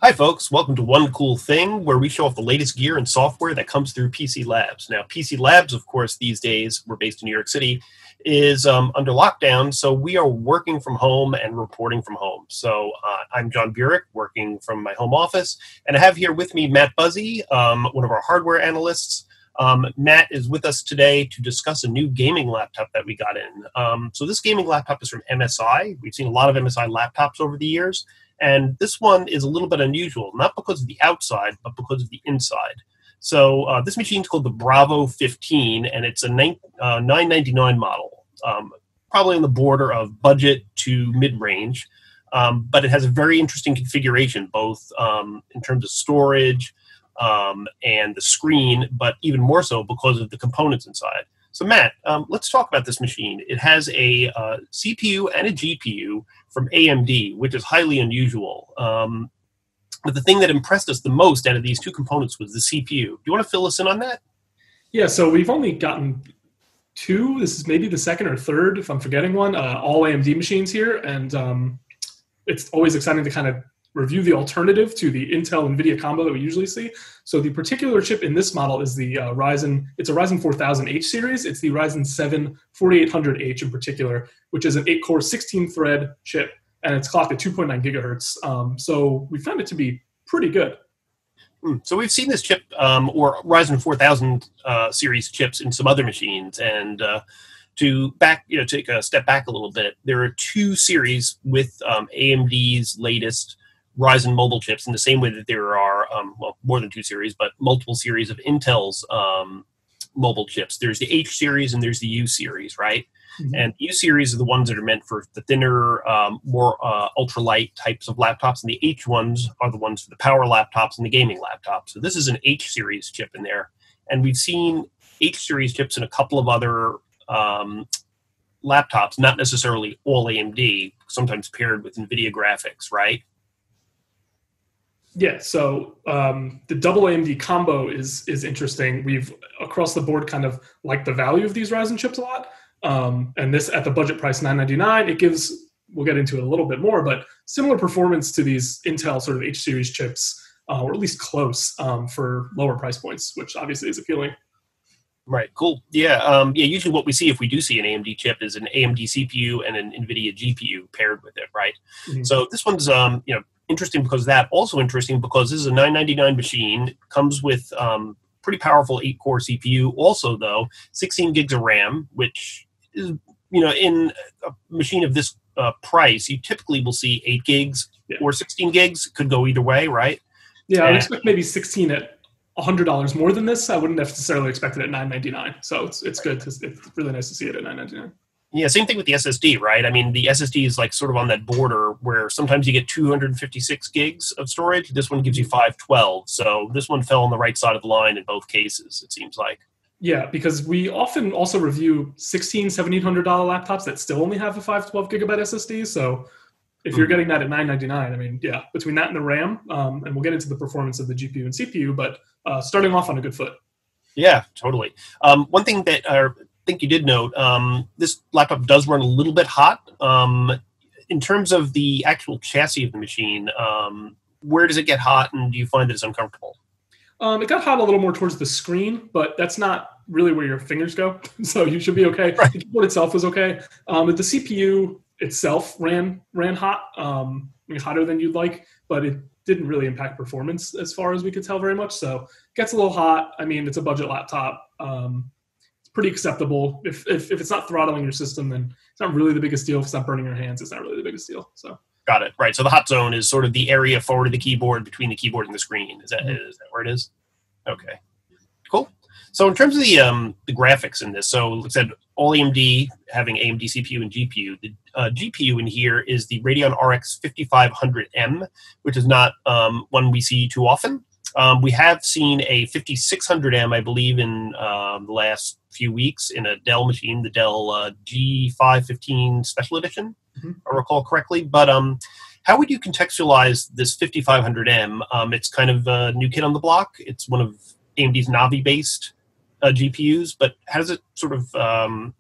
Hi folks, welcome to One Cool Thing, where we show off the latest gear and software that comes through PC Labs. Now, PC Labs, of course, these days, we're based in New York City, is under lockdown, so we are working from home and reporting from home. So I'm John Burek, working from my home office, and I have here with me Matt Buzzy, one of our hardware analysts. Matt is with us today to discuss a new gaming laptop that we got in. So this gaming laptop is from MSI. We've seen a lot of MSI laptops over the years. And this one is a little bit unusual, not because of the outside, but because of the inside. So this machine is called the Bravo 15, and it's a $999 model, probably on the border of budget to mid-range. But it has a very interesting configuration, both in terms of storage and the screen, but even more so because of the components inside. So Matt, let's talk about this machine. It has a CPU and a GPU from AMD, which is highly unusual. But the thing that impressed us the most out of these two components was the CPU. Do you want to fill us in on that? Yeah, so we've only gotten two. This is maybe the second or third, if I'm forgetting one, All-AMD machines here. And it's always exciting to kind of review the alternative to the Intel-NVIDIA combo that we usually see. So the particular chip in this model is the Ryzen, it's a Ryzen 4000H series. It's the Ryzen 7 4800H in particular, which is an 8-core, 16-thread chip, and it's clocked at 2.9 gigahertz. So we found it to be pretty good. So we've seen this chip, or Ryzen 4000 series chips in some other machines, and to take a step back a little bit, there are two series with AMD's latest Ryzen mobile chips in the same way that there are, more than two series, but multiple series of Intel's mobile chips. There's the H series and there's the U series, right? Mm-hmm. And U series are the ones that are meant for the thinner, more ultralight types of laptops, and the H ones are the ones for the power laptops and the gaming laptops. So this is an H series chip in there. And we've seen H series chips in a couple of other laptops, not necessarily all AMD, sometimes paired with NVIDIA graphics, right? Yeah, so the double AMD combo is interesting. We've, across the board, kind of liked the value of these Ryzen chips a lot. And this, at the budget price, $999, it gives, we'll get into it a little bit more, but similar performance to these Intel sort of H-series chips, or at least close for lower price points, which obviously is appealing. Right, cool. Yeah, usually what we see if we do see an AMD chip is an AMD CPU and an NVIDIA GPU paired with it, right? Mm-hmm. So this one's, interesting because of that. Also interesting because this is a $999 machine. It comes with pretty powerful 8-core CPU. Also, though, 16 gigs of RAM, which is, in a machine of this price, you typically will see 8 gigs or 16 gigs. Could go either way, right? Yeah, I would expect maybe 16 at $100 more than this. I wouldn't necessarily expect it at $999. So it's good. It's really nice to see it at $999. Yeah, same thing with the SSD, right? I mean, the SSD is like sort of on that border where sometimes you get 256 gigs of storage. This one gives you 512. So this one fell on the right side of the line in both cases, it seems like. Yeah, because we often also review $1,600, $1,700 laptops that still only have a 512 gigabyte SSD. So if you're getting that at $999, I mean, yeah, between that and the RAM, and we'll get into the performance of the GPU and CPU, but starting off on a good foot. Yeah, totally. One thing that I think you did note, this laptop does run a little bit hot. In terms of the actual chassis of the machine, where does it get hot, and do you find that it's uncomfortable? It got hot a little more towards the screen, but that's not really where your fingers go, so you should be okay. Right. The keyboard itself was okay. But the CPU itself ran hot, hotter than you'd like, but it didn't really impact performance as far as we could tell very much. So it gets a little hot. I mean, it's a budget laptop. It's pretty acceptable. If it's not throttling your system, then it's not really the biggest deal. If it's not burning your hands, it's not really the biggest deal. So got it. Right. So the hot zone is sort of the area forward of the keyboard between the keyboard and the screen. Is that where it is? Okay. Cool. So in terms of the graphics in this, so like I said, all AMD having AMD CPU and GPU. The GPU in here is the Radeon RX 5500M, which is not one we see too often. We have seen a 5600M, I believe, in the last few weeks in a Dell machine, the Dell G515 Special Edition, if I recall correctly. But how would you contextualize this 5500M? It's kind of a new kid on the block. It's one of AMD's Navi-based GPUs, but how does it sort of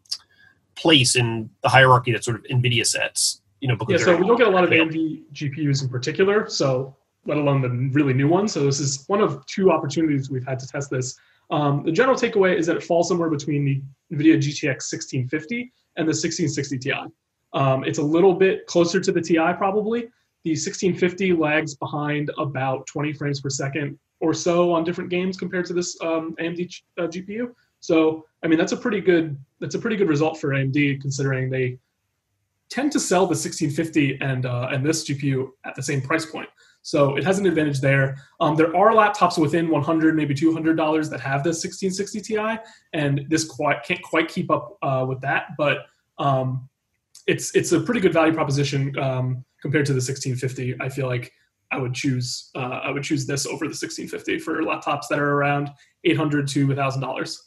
place in the hierarchy that sort of NVIDIA sets? Because so we don't get a lot of AMD GPUs in particular. So let alone the really new one. So this is one of two opportunities we've had to test this. The general takeaway is that it falls somewhere between the NVIDIA GTX 1650 and the 1660 Ti. It's a little bit closer to the Ti probably. The 1650 lags behind about 20 frames per second or so on different games compared to this AMD GPU. So I mean that's a pretty good result for AMD considering they tend to sell the 1650 and this GPU at the same price point. So it has an advantage there. There are laptops within $100, maybe $200 that have the 1660 Ti, and this can't quite keep up with that. But it's a pretty good value proposition compared to the 1650. I feel like I would choose this over the 1650 for laptops that are around $800 to $1,000.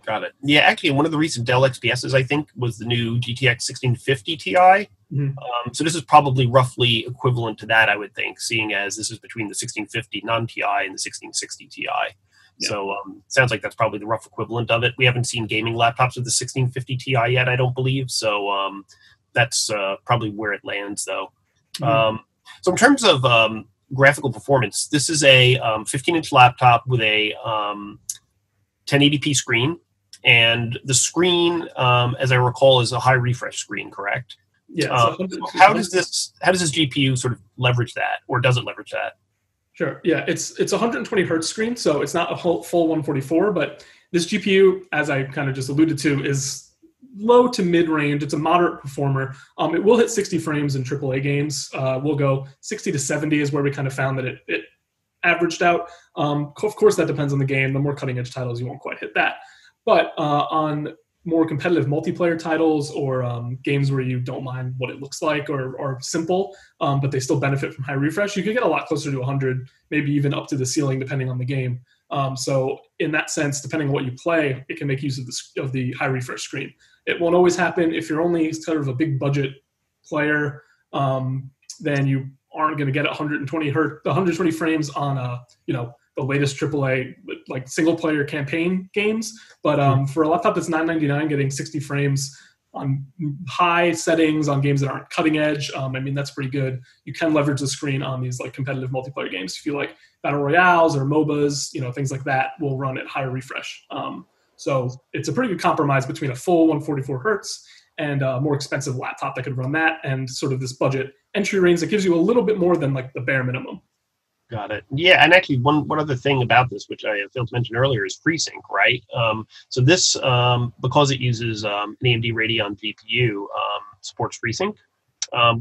Got it. Yeah, actually, one of the recent Dell XPSs, I think, was the new GTX 1650 Ti. Mm-hmm. So this is probably roughly equivalent to that, I would think, seeing as this is between the 1650 non-Ti and the 1660 Ti. Yeah. So sounds like that's probably the rough equivalent of it. We haven't seen gaming laptops with the 1650 Ti yet, I don't believe. So that's probably where it lands, though. Mm-hmm. So in terms of graphical performance, this is a 15-inch laptop with a 1080p screen. And the screen, as I recall, is a high refresh screen, correct? Yeah. How does this GPU sort of leverage that, or does it leverage that? Sure. Yeah, it's 120 hertz screen, so it's not a full 144. But this GPU, as I kind of just alluded to, is low to mid range. It's a moderate performer. It will hit 60 frames in AAA games. We'll go 60 to 70 is where we kind of found that it averaged out. Of course, that depends on the game. The more cutting edge titles, you won't quite hit that. But on more competitive multiplayer titles or games where you don't mind what it looks like or simple, but they still benefit from high refresh, you can get a lot closer to 100, maybe even up to the ceiling depending on the game. So in that sense, depending on what you play, it can make use of the high refresh screen. It won't always happen. If you're only sort of a big budget player, then you aren't going to get 120 frames on the latest AAA like single player campaign games. But for a laptop that's $999, getting 60 frames on high settings on games that aren't cutting edge, I mean that's pretty good. You can leverage the screen on these like competitive multiplayer games. If you like battle royales or MOBAs, things like that will run at higher refresh. So it's a pretty good compromise between a full 144 hertz and a more expensive laptop that could run that, and sort of this budget entry range that gives you a little bit more than like the bare minimum. Got it. Yeah, and actually one other thing about this, which I failed to mention earlier, is Freesync, right? So this, because it uses an AMD Radeon GPU, supports Freesync,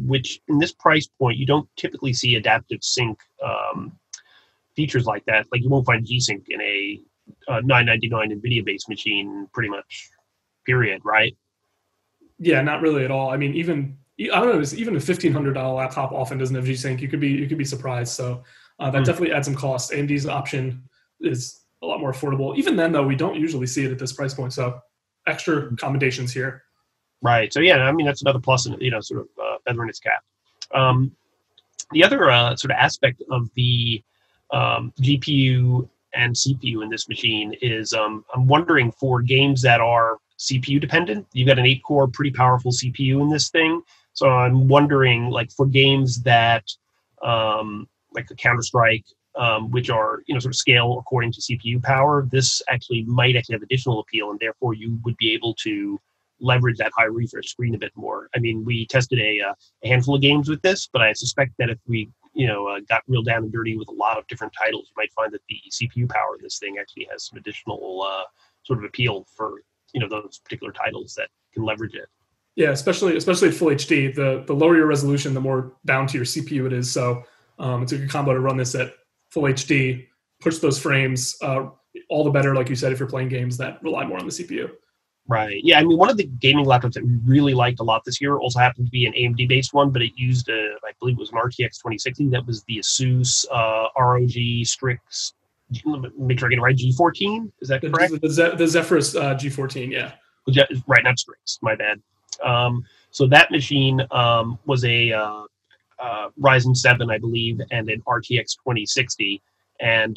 which in this price point, you don't typically see adaptive sync features like that. Like you won't find G-Sync in a $999 NVIDIA-based machine, pretty much, period, right? Yeah, not really at all. I mean, even a $1,500 laptop often doesn't have G-Sync. You could be surprised. So that definitely adds some cost. AMD's option is a lot more affordable. Even then, though, we don't usually see it at this price point. So extra accommodations here. Right. So yeah, I mean that's another plus, sort of feather in its cap. The other sort of aspect of the GPU and CPU in this machine is I'm wondering for games that are CPU dependent. You've got an 8-core, pretty powerful CPU in this thing. So I'm wondering, like for games that, like the Counter-Strike, which are sort of scale according to CPU power, this might have additional appeal, and therefore you would be able to leverage that high refresh screen a bit more. I mean, we tested a handful of games with this, but I suspect that if we got real down and dirty with a lot of different titles, you might find that the CPU power of this thing actually has some additional sort of appeal for those particular titles that can leverage it. Yeah, especially at full HD. The lower your resolution, the more down to your CPU it is. So it's a good combo to run this at full HD, push those frames, all the better, like you said, if you're playing games that rely more on the CPU. Right. Yeah, I mean, one of the gaming laptops that we really liked a lot this year also happened to be an AMD-based one, but it used, I believe it was an RTX 2060. That was the ASUS ROG Strix, make sure I get it right, G14? Is that correct? The Zephyrus G14, yeah. Right, not Strix, my bad. So that machine was a Ryzen 7, I believe, and an RTX 2060. And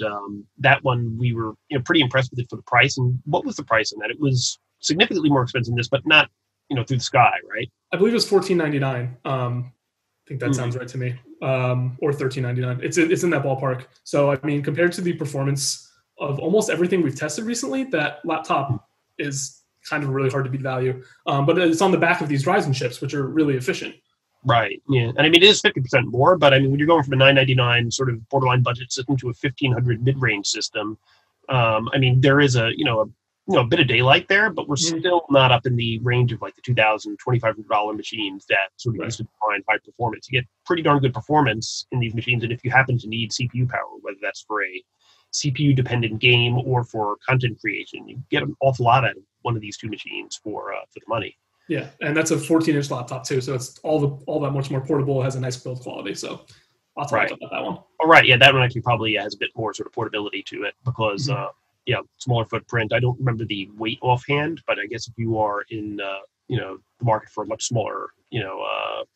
that one, we were pretty impressed with it for the price. And what was the price on that? It was significantly more expensive than this, but not through the sky, right? I believe it was $1,499. think that sounds right to me. Or $13.99. It's in that ballpark. So I mean, compared to the performance of almost everything we've tested recently, that laptop is kind of really hard to beat value. But it's on the back of these Ryzen chips, which are really efficient. Right. Yeah. And I mean, it is 50% more, but I mean, when you're going from a $999 sort of borderline budget system to a $1,500 mid-range system, I mean, there is a bit of daylight there, but we're still not up in the range of like the $2,000, $2,500 machines that sort of used to define high performance. You get pretty darn good performance in these machines, and if you happen to need CPU power, whether that's for a CPU-dependent game or for content creation, you get an awful lot out of one of these two machines for the money. Yeah, and that's a 14-inch laptop too, so it's all that much more portable. It has a nice build quality, so I'll talk about that one. All right, yeah, that one actually probably has a bit more sort of portability to it because, smaller footprint. I don't remember the weight offhand, but I guess if you are in, the market for a much smaller,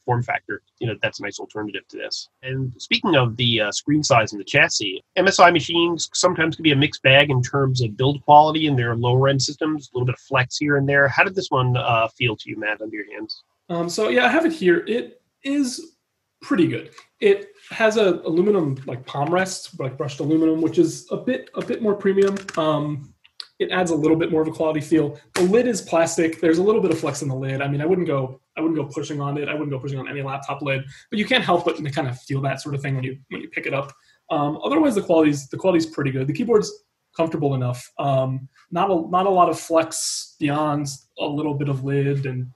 form factor, that's a nice alternative to this. And speaking of the screen size and the chassis, MSI machines sometimes can be a mixed bag in terms of build quality in their lower end systems, a little bit of flex here and there. How did this one feel to you, Matt, under your hands? So yeah, I have it here. It is pretty good. It has a aluminum like palm rest, like brushed aluminum, which is a bit more premium. It adds a little bit more of a quality feel. The lid is plastic. There's a little bit of flex in the lid. I mean, I wouldn't go pushing on it. I wouldn't go pushing on any laptop lid, but you can't help but to kind of feel that sort of thing when you pick it up. Otherwise, the quality's pretty good. The keyboard's comfortable enough. Not a lot of flex beyond a little bit of lid and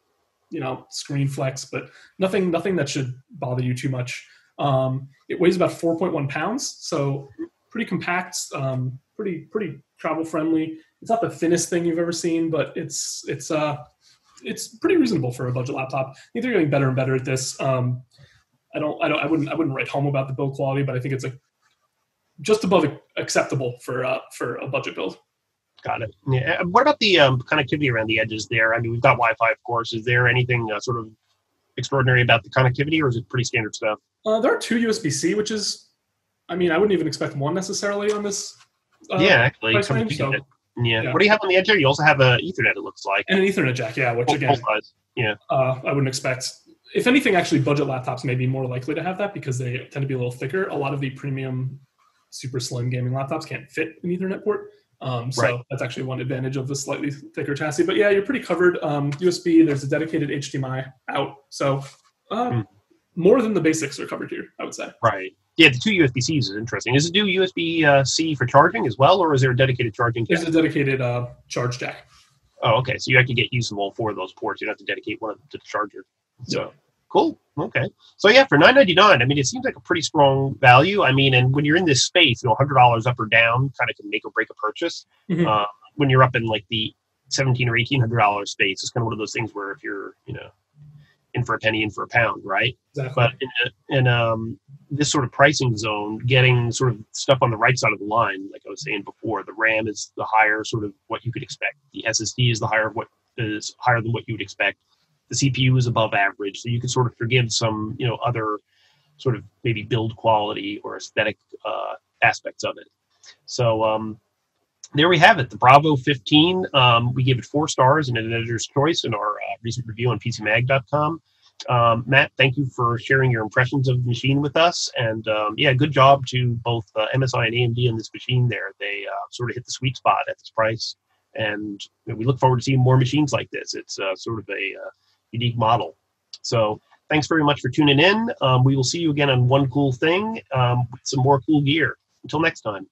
screen flex, but nothing that should bother you too much. It weighs about 4.1 pounds, so pretty compact, pretty travel friendly. It's not the thinnest thing you've ever seen, but it's pretty reasonable for a budget laptop. I think they're getting better and better at this. I wouldn't write home about the build quality, but I think it's just above acceptable for a budget build. Got it. Yeah. What about the connectivity around the edges there? I mean, we've got Wi-Fi, of course. Is there anything sort of extraordinary about the connectivity, or is it pretty standard stuff? There are two USB-C, which is, I mean, I wouldn't even expect one necessarily on this. Actually. Price range, so, yeah. What do you have on the edge there? You also have an Ethernet, it looks like. And an Ethernet jack, yeah, which again, I wouldn't expect. If anything, actually, budget laptops may be more likely to have that because they tend to be a little thicker. A lot of the premium, super slim gaming laptops can't fit an Ethernet port. So that's actually one advantage of the slightly thicker chassis. But yeah, you're pretty covered. USB, there's a dedicated HDMI out. So more than the basics are covered here, I would say. Right. Yeah, the two USB-Cs is interesting. Does it do USB-C for charging as well, or is there a dedicated charging jack? There's a dedicated charge jack. Oh, okay. So you actually get use of all four of those ports. You don't have to dedicate one to the charger. So cool. Okay. So yeah, for $9.99, I mean, it seems like a pretty strong value. I mean, and when you're in this space, $100 up or down kind of can make or break a purchase. When you're up in like the $1,700 or $1,800 space, it's kind of one of those things where if you're, in for a penny, in for a pound, right? Exactly. But in this sort of pricing zone, getting sort of stuff on the right side of the line, like I was saying before, the RAM is the higher sort of what you could expect. The SSD is higher than what you would expect. The CPU is above average, so you can sort of forgive some, other sort of maybe build quality or aesthetic aspects of it. So there we have it, the Bravo 15. We gave it 4 stars and an editor's choice in our recent review on PCMag.com. Matt, thank you for sharing your impressions of the machine with us. And good job to both MSI and AMD on this machine there. They sort of hit the sweet spot at this price. And we look forward to seeing more machines like this. It's sort of a unique model. So thanks very much for tuning in. We will see you again on One Cool Thing with some more cool gear. Until next time.